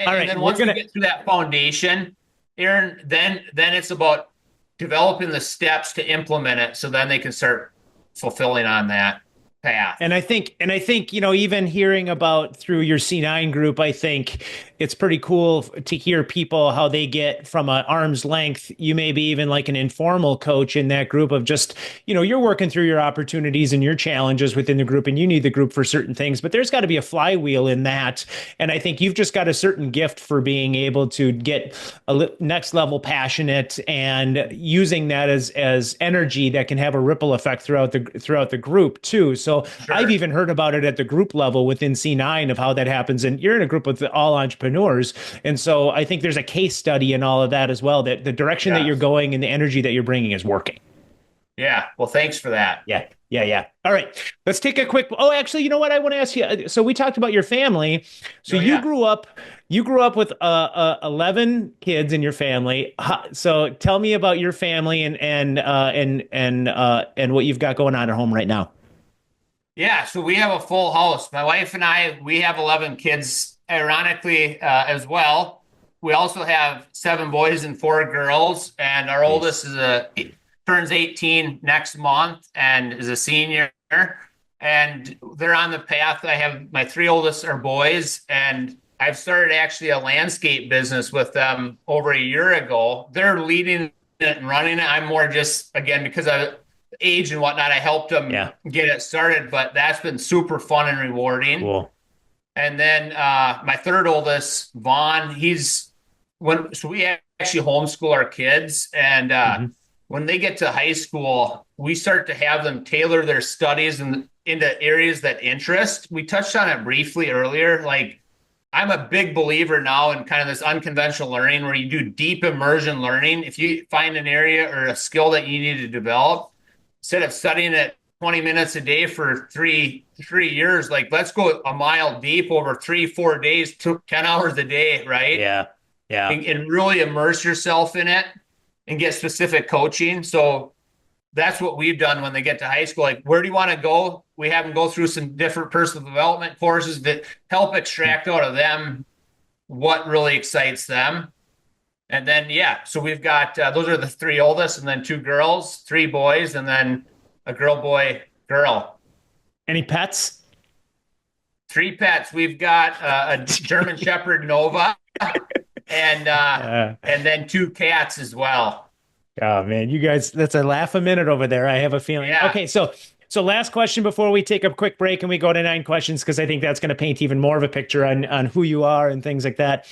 All right. then once we get through that foundation, Aaron, then it's about developing the steps to implement it, so then they can start fulfilling on that path. And I think, even hearing about through your C9 group, I think it's pretty cool to hear people how they get from an arm's length. You may be even like an informal coach in that group of just, you're working through your opportunities and your challenges within the group, and you need the group for certain things, but there's got to be a flywheel in that. And I think you've just got a certain gift for being able to get next level passionate and using that as energy that can have a ripple effect throughout the group too. So sure. I've even heard about it at the group level within C9 of how that happens. And you're in a group with all entrepreneurs. And so I think there's a case study in all of that as well, that the direction that you're going and the energy that you're bringing is working. Yeah. Well, thanks for that. Yeah. All right. Let's take a quick. Oh, actually, you know what? I want to ask you. So we talked about your family. So you grew up with 11 kids in your family. So tell me about your family and what you've got going on at home right now. Yeah, so we have a full house. My wife and I, we have 11 kids, ironically, as well. We also have 7 boys and 4 girls, and our oldest turns 18 next month and is a senior. And they're on the path. I have my 3 oldest are boys, and I've started actually a landscape business with them over a year ago. They're leading it and running it. I'm more just, again, because of age and whatnot, I helped them get it started, but that's been super fun and rewarding. Cool. And then my third oldest, Vaughn, so we actually homeschool our kids. And when they get to high school, we start to have them tailor their studies into areas that interest. We touched on it briefly earlier. Like, I'm a big believer now in kind of this unconventional learning where you do deep immersion learning. If you find an area or a skill that you need to develop, instead of studying it 20 minutes a day for three years, like, let's go a mile deep over 3-4 days, 10 hours a day, right? Yeah. And really immerse yourself in it and get specific coaching. So that's what we've done when they get to high school. Like, where do you want to go? We have them go through some different personal development courses that help extract out of them what really excites them. And then, so we've got, those are the 3 oldest, and then 2 girls, 3 boys, and then a girl, boy, girl. Any pets? 3 pets. We've got a German Shepherd, Nova, and then 2 cats as well. Oh man, you guys, that's a laugh a minute over there. I have a feeling. Yeah. Okay, so last question before we take a quick break and we go to 9 questions, because I think that's going to paint even more of a picture on who you are and things like that.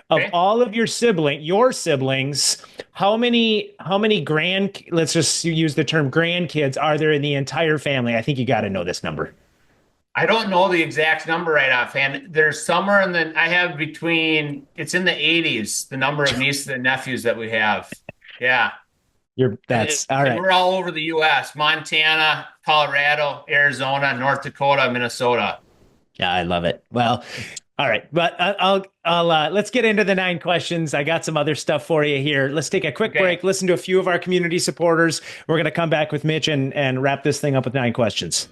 Okay. Of all of your siblings, how many let's just use the term grandkids are there in the entire family? I think you got to know this number. I don't know the exact number right offhand. There's somewhere I have it's in the 80s, the number of nieces and nephews that we have. Yeah. That's all right. We're all over the U.S., Montana, Colorado, Arizona, North Dakota, Minnesota. Yeah, I love it. Well, all right, but I'll let's get into the 9 questions. I got some other stuff for you here. Let's take a quick break, listen to a few of our community supporters. We're going to come back with Mitch and wrap this thing up with 9 questions.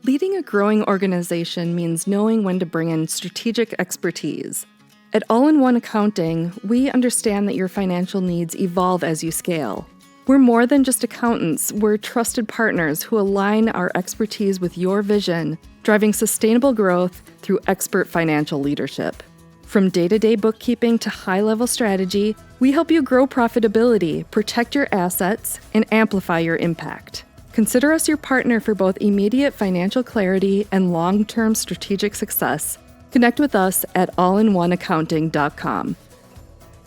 Leading a growing organization means knowing when to bring in strategic expertise. At All-in-One Accounting, we understand that your financial needs evolve as you scale. We're more than just accountants. We're trusted partners who align our expertise with your vision, driving sustainable growth through expert financial leadership. From day-to-day bookkeeping to high-level strategy, we help you grow profitability, protect your assets, and amplify your impact. Consider us your partner for both immediate financial clarity and long-term strategic success. Connect with us at allinoneaccounting.com.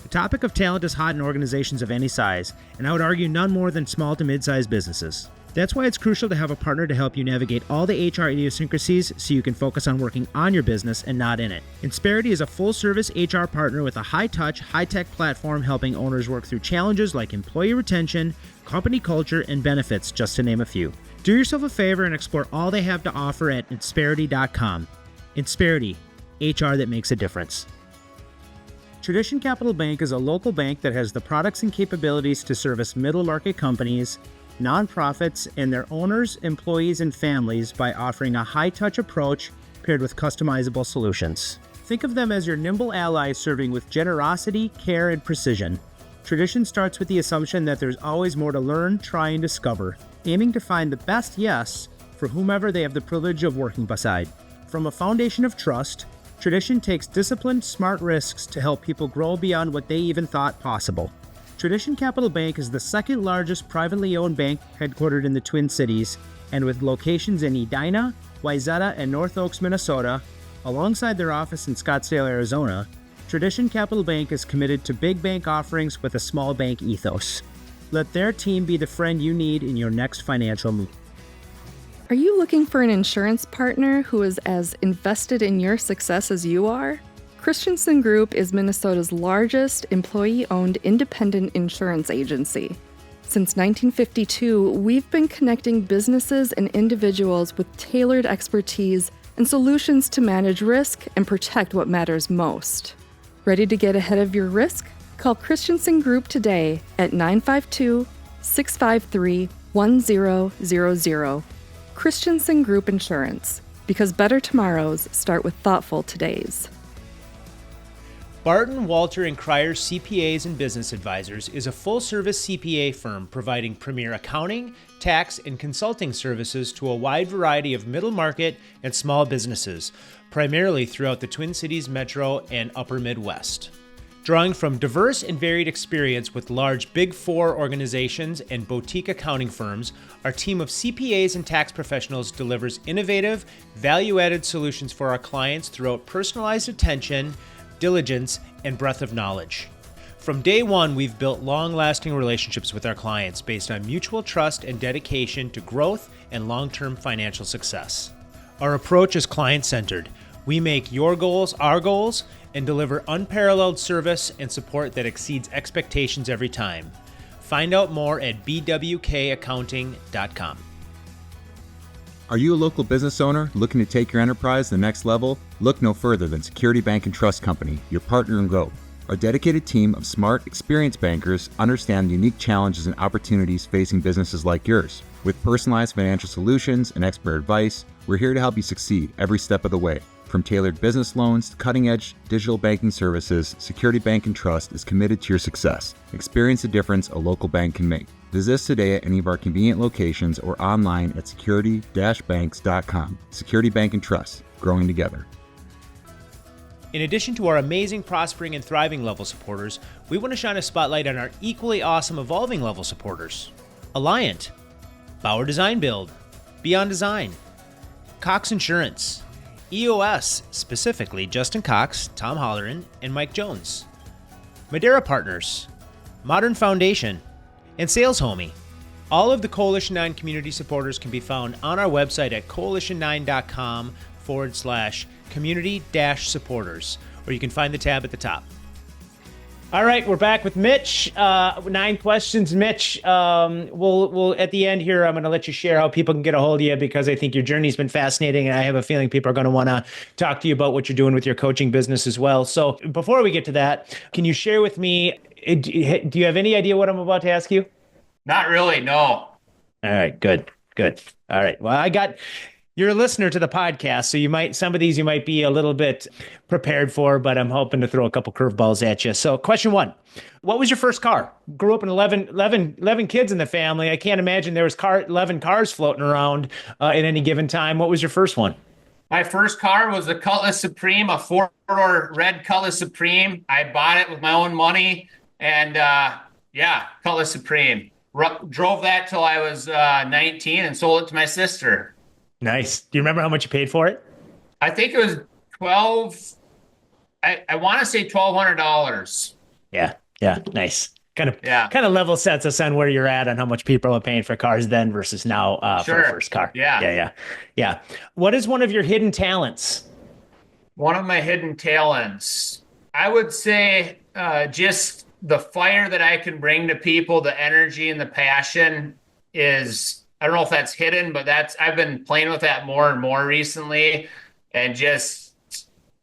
The topic of talent is hot in organizations of any size, and I would argue none more than small to mid-sized businesses. That's why it's crucial to have a partner to help you navigate all the HR idiosyncrasies so you can focus on working on your business and not in it. Insperity is a full-service HR partner with a high-touch, high-tech platform helping owners work through challenges like employee retention, company culture, and benefits, just to name a few. Do yourself a favor and explore all they have to offer at insperity.com. Insperity, HR that makes a difference. Tradition Capital Bank is a local bank that has the products and capabilities to service middle-market companies, nonprofits, and their owners, employees, and families by offering a high-touch approach paired with customizable solutions. Think of them as your nimble ally serving with generosity, care, and precision. Tradition starts with the assumption that there's always more to learn, try, and discover, aiming to find the best yes for whomever they have the privilege of working beside. From a foundation of trust, Tradition takes disciplined, smart risks to help people grow beyond what they even thought possible. Tradition Capital Bank is the second largest privately owned bank headquartered in the Twin Cities, and with locations in Edina, Wayzata, and North Oaks, Minnesota, alongside their office in Scottsdale, Arizona, Tradition Capital Bank is committed to big bank offerings with a small bank ethos. Let their team be the friend you need in your next financial move. Are you looking for an insurance partner who is as invested in your success as you are? Christensen Group is Minnesota's largest employee-owned independent insurance agency. Since 1952, we've been connecting businesses and individuals with tailored expertise and solutions to manage risk and protect what matters most. Ready to get ahead of your risk? Call Christensen Group today at 952-653-1000. Christensen Group Insurance, because better tomorrows start with thoughtful todays. Barton, Walter & Cryer CPAs and Business Advisors is a full-service CPA firm providing premier accounting, tax, and consulting services to a wide variety of middle market and small businesses, primarily throughout the Twin Cities Metro and Upper Midwest. Drawing from diverse and varied experience with large Big Four organizations and boutique accounting firms, our team of CPAs and tax professionals delivers innovative, value-added solutions for our clients throughout personalized attention, diligence, and breadth of knowledge. From day one, we've built long-lasting relationships with our clients based on mutual trust and dedication to growth and long-term financial success. Our approach is client-centered. We make your goals our goals and deliver unparalleled service and support that exceeds expectations every time. Find out more at bwkaccounting.com. Are you a local business owner looking to take your enterprise to the next level? Look no further than Security Bank and Trust Company, your partner in growth. Our dedicated team of smart, experienced bankers understand the unique challenges and opportunities facing businesses like yours. With personalized financial solutions and expert advice, we're here to help you succeed every step of the way. From tailored business loans to cutting-edge digital banking services, Security Bank and Trust is committed to your success. Experience the difference a local bank can make. Visit us today at any of our convenient locations or online at security-banks.com. Security Bank and Trust, growing together. In addition to our amazing, prospering, and thriving level supporters, we want to shine a spotlight on our equally awesome evolving level supporters. Alliant, Bauer Design Build, Beyond Design, Cox Insurance, EOS, specifically Justin Cox, Tom Holleran, and Mike Jones, Madera Partners, Modern Foundation, and Sales Homie. All of the Coalition 9 community supporters can be found on our website at coalition9.com/community-supporters, or you can find the tab at the top. All right, we're back with Mitch. 9 questions, Mitch. We'll at the end here, I'm going to let you share how people can get a hold of you, because I think your journey's been fascinating, and I have a feeling people are going to want to talk to you about what you're doing with your coaching business as well. So before we get to that, can you share with me, do you have any idea what I'm about to ask you? Not really, no. All right, good. All right. Well, you're a listener to the podcast, so some of these you might be a little bit prepared for, but I'm hoping to throw a couple curveballs at you. So question 1, what was your first car? Grew up in 11 kids in the family. I can't imagine there was 11 cars floating around at any given time. What was your first one? My first car was a Cutlass Supreme, a 4-door red Cutlass Supreme. I bought it with my own money, and Cutlass Supreme. Drove that till I was 19 and sold it to my sister. Nice. Do you remember how much you paid for it? I think it was 12. I want to say $1,200. Yeah. Nice. Kind of level sets us on where you're at on how much people are paying for cars then versus now for a first car. Yeah. What is one of your hidden talents? One of my hidden talents, I would say, just the fire that I can bring to people, the energy and the passion is. I don't know if that's hidden, but I've been playing with that more and more recently, and just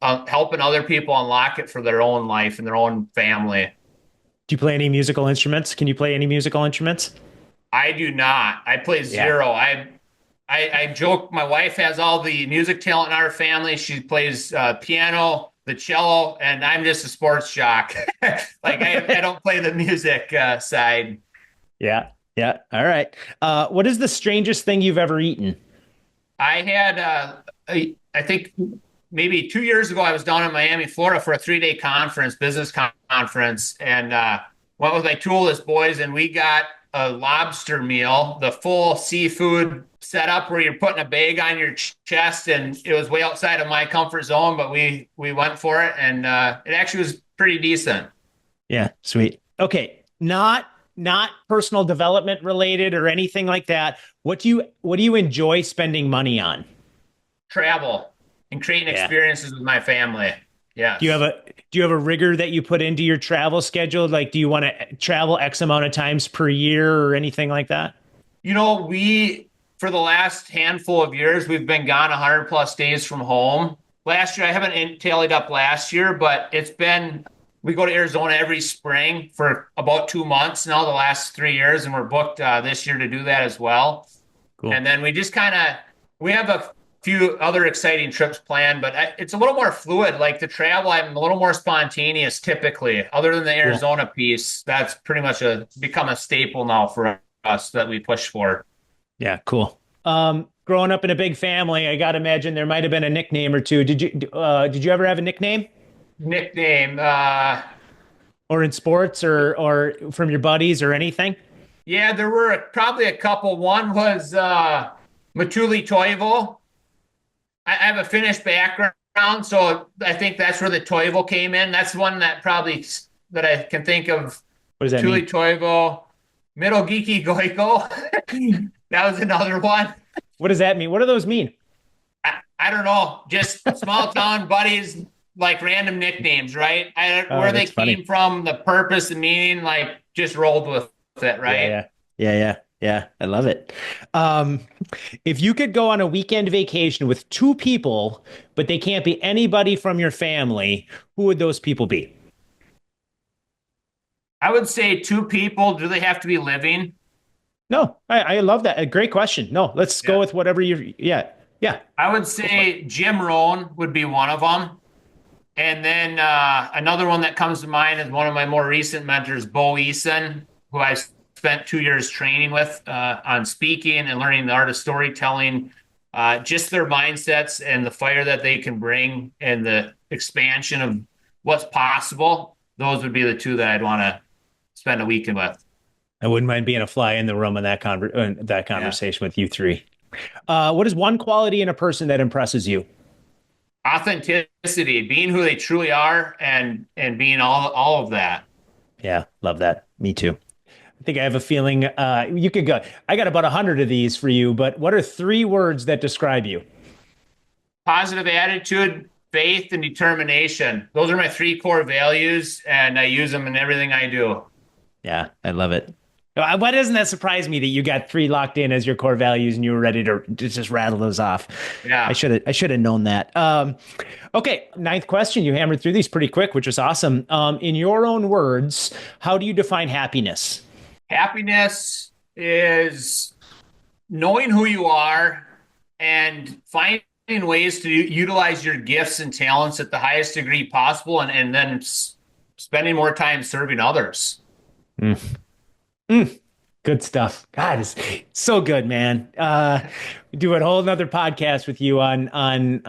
helping other people unlock it for their own life and their own family. Do you play any musical instruments? Can you play any musical instruments? I do not. I play zero. I joke my wife has all the music talent in our family. She plays piano, the cello, and I'm just a sports jock. I don't play the music side. Yeah. All right. What is the strangest thing you've ever eaten? I had, I think maybe 2 years ago, I was down in Miami, Florida for a 3-day conference, business conference, and went with my two oldest boys, and we got a lobster meal, the full seafood setup where you're putting a bag on your chest, and it was way outside of my comfort zone, but we went for it, and it actually was pretty decent. Yeah, sweet. Okay, not personal development related or anything like that. What do you enjoy spending money on? Travel and creating experiences with my family. Yeah. Do you have a rigor that you put into your travel schedule? Like, do you want to travel X amount of times per year or anything like that? For the last handful of years, we've been gone 100+ days from home. Last year, I haven't tallied up last year, but we go to Arizona every spring for about 2 months now, the last 3 years, and we're booked this year to do that as well. Cool. And then we just we have a few other exciting trips planned, but it's a little more fluid. Like the travel, I'm a little more spontaneous typically, other than the Arizona piece. That's pretty much become a staple now for us that we push for. Yeah, cool. Growing up in a big family, I got to imagine there might have been a nickname or two. Did you ever have a nickname? Nickname. or in sports or from your buddies or anything? Yeah, there were probably a couple. One was Matuli Toivo. I have a Finnish background, so I think that's where the Toivo came in. That's one that probably that I can think of. What does that Matuli mean? Toivo, Mitogiki Goiko. That was another one. What does that mean? What do those mean? I don't know, just small town buddies, like random nicknames, right? Oh, Where they that's funny. came from, the purpose, the meaning, like just rolled with it, right? Yeah. I love it. Um, if you could go on a weekend vacation with two people, but they can't be anybody from your family, who would those people be? I would say two people. Do they have to be living? No, I love that. A great question. No, let's go Yeah. with whatever you. Yeah. I would say Jim Rohn would be one of them. And then another one that comes to mind is one of my more recent mentors, Bo Eason, who I spent 2 years training with on speaking and learning the art of storytelling. Just their mindsets and the fire that they can bring and the expansion of what's possible. Those would be the two that I'd want to spend a weekend with. I wouldn't mind being a fly in the room on that conversation with you three. What is one quality in a person that impresses you? Authenticity, being who they truly are, and being all of that. Yeah, love that. Me too. I think I have a feeling you could go. I got about 100 of these for you, but what are 3 words that describe you? Positive attitude, faith, and determination. Those are my 3 core values, and I use them in everything I do. Yeah, I love it. Why doesn't that surprise me that you got 3 locked in as your core values and you were ready to just rattle those off? Yeah. I should have known that. Okay, 9th question. You hammered through these pretty quick, which is awesome. In your own words, how do you define happiness? Happiness is knowing who you are and finding ways to utilize your gifts and talents at the highest degree possible, and then spending more time serving others. Good stuff. God, it's so good, man. Do a whole nother podcast with you on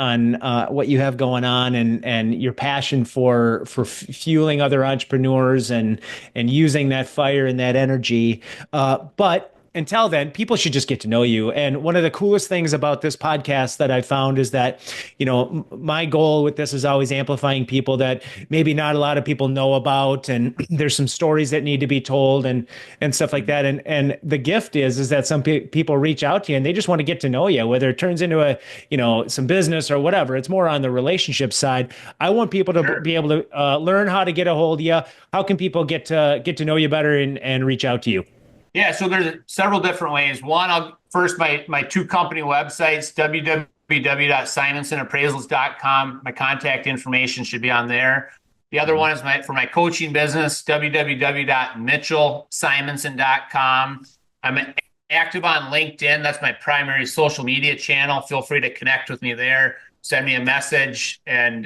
what you have going on and your passion for fueling other entrepreneurs and using that fire and that energy. But until then, people should just get to know you. And one of the coolest things about this podcast that I found is that, my goal with this is always amplifying people that maybe not a lot of people know about. And there's some stories that need to be told and stuff like that. And the gift is that some people reach out to you and they just want to get to know you, whether it turns into some business or whatever. It's more on the relationship side. I want people to be able to learn how to get a hold of you. How can people get to know you better and reach out to you? Yeah, so there's several different ways. One, first my 2 company websites, www.simonsonappraisals.com. My contact information should be on there. The other one is for my coaching business, www.mitchellsimonson.com. I'm active on LinkedIn. That's my primary social media channel. Feel free to connect with me there. Send me a message. And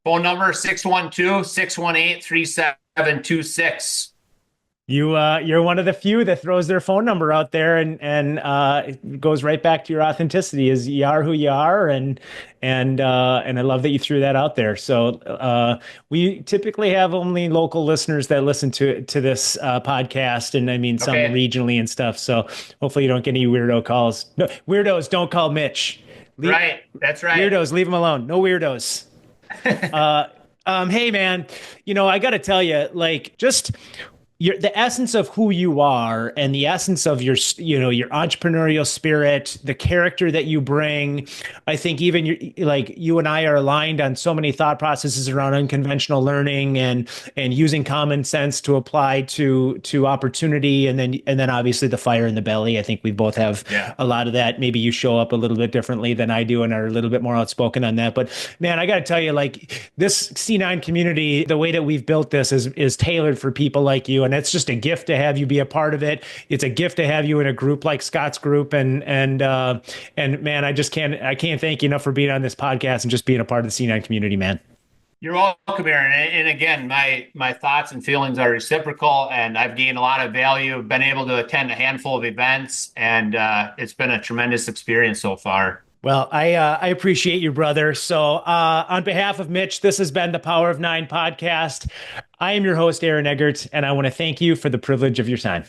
phone number 612-618-3726. You're one of the few that throws their phone number out there and it goes right back to your authenticity is you are who you are and I love that you threw that out there. So we typically have only local listeners that listen to this podcast, and I mean some regionally and stuff. So hopefully you don't get any weirdo calls. No, weirdos don't call Mitch. Right, that's right. Weirdos, leave them alone. No weirdos. Hey man, I got to tell you, just the essence of who you are and the essence of your entrepreneurial spirit, the character that you bring. I think even you and I are aligned on so many thought processes around unconventional learning and using common sense to apply to opportunity. And then obviously the fire in the belly. I think we both have a lot of that. Maybe you show up a little bit differently than I do and are a little bit more outspoken on that. But man, I got to tell you, this C9 community, the way that we've built this is tailored for people like you. And it's just a gift to have you be a part of it. It's a gift to have you in a group like Scott's group. And man, I can't thank you enough for being on this podcast and just being a part of the C9 community, man. You're welcome, Aaron. And again, my thoughts and feelings are reciprocal, and I've gained a lot of value. Been able to attend a handful of events, and it's been a tremendous experience so far. Well, I appreciate you, brother. So, on behalf of Mitch, this has been the Power of Nine podcast. I am your host, Aaron Eggert, and I want to thank you for the privilege of your time.